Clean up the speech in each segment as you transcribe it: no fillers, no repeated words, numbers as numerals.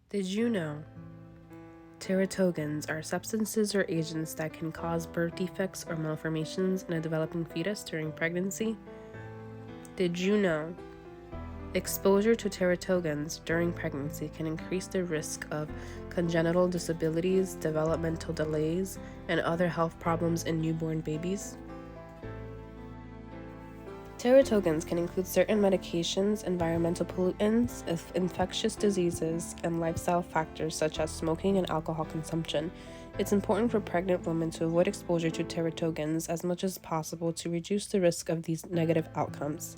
Did you know teratogens are substances or agents that can cause birth defects or malformations in a developing fetus during pregnancy? Did you know exposure to teratogens during pregnancy can increase the risk of congenital disabilities, developmental delays, and other health problems in newborn babies? Teratogens can include certain medications, environmental pollutants, infectious diseases, and lifestyle factors such as smoking and alcohol consumption. It's important for pregnant women to avoid exposure to teratogens as much as possible to reduce the risk of these negative outcomes.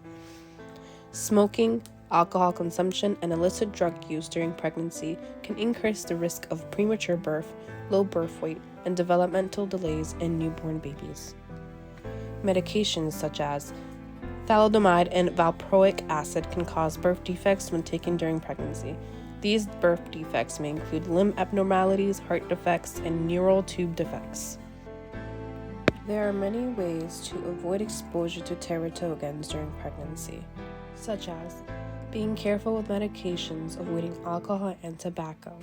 Smoking, alcohol consumption, and illicit drug use during pregnancy can increase the risk of premature birth, low birth weight, and developmental delays in newborn babies. Medications such as thalidomide and valproic acid can cause birth defects when taken during pregnancy. These birth defects may include limb abnormalities, heart defects, and neural tube defects. There are many ways to avoid exposure to teratogens during pregnancy, such as being careful with medications, avoiding alcohol and tobacco,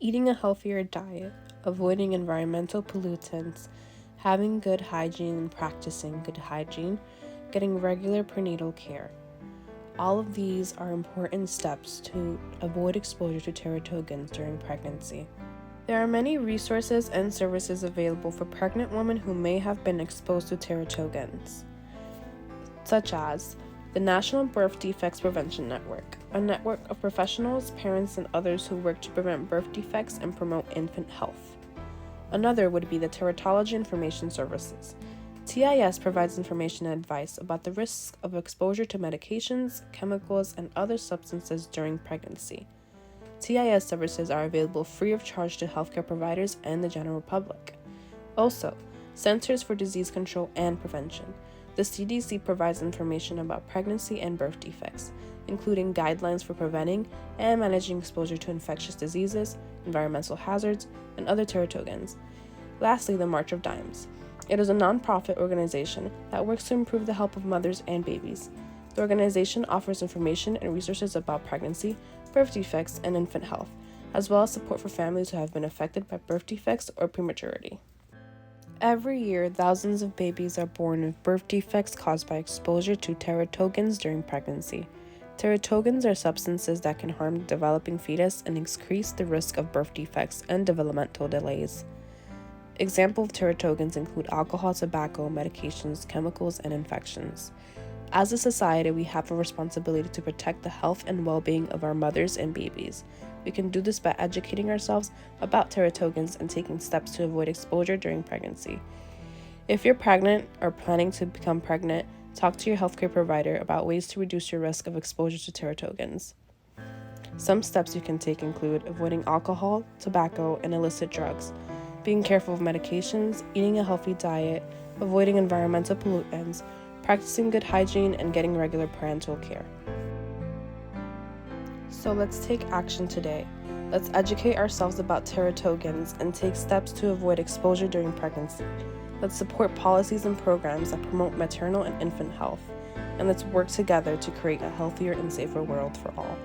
eating a healthier diet, avoiding environmental pollutants, having good hygiene and practicing good hygiene, getting regular prenatal care. All of these are important steps to avoid exposure to teratogens during pregnancy. There are many resources and services available for pregnant women who may have been exposed to teratogens, such as the National Birth Defects Prevention Network, a network of professionals, parents, and others who work to prevent birth defects and promote infant health. Another would be the Teratology Information Services. TIS provides information and advice about the risks of exposure to medications, chemicals, and other substances during pregnancy. TIS services are available free of charge to healthcare providers and the general public. Also, Centers for Disease Control and Prevention. The CDC provides information about pregnancy and birth defects, including guidelines for preventing and managing exposure to infectious diseases, environmental hazards, and other teratogens. Lastly, the March of Dimes. It is a nonprofit organization that works to improve the health of mothers and babies. The organization offers information and resources about pregnancy, birth defects, and infant health, as well as support for families who have been affected by birth defects or prematurity. Every year, thousands of babies are born with birth defects caused by exposure to teratogens during pregnancy. Teratogens are substances that can harm the developing fetus and increase the risk of birth defects and developmental delays. Examples of teratogens include alcohol, tobacco, medications, chemicals, and infections. As a society, we have a responsibility to protect the health and well-being of our mothers and babies. We can do this by educating ourselves about teratogens and taking steps to avoid exposure during pregnancy. If you're pregnant or planning to become pregnant, talk to your healthcare provider about ways to reduce your risk of exposure to teratogens. Some steps you can take include avoiding alcohol, tobacco, and illicit drugs, being careful of medications, eating a healthy diet, avoiding environmental pollutants, practicing good hygiene, and getting regular parental care. So let's take action today. Let's educate ourselves about teratogens and take steps to avoid exposure during pregnancy. Let's support policies and programs that promote maternal and infant health. And let's work together to create a healthier and safer world for all.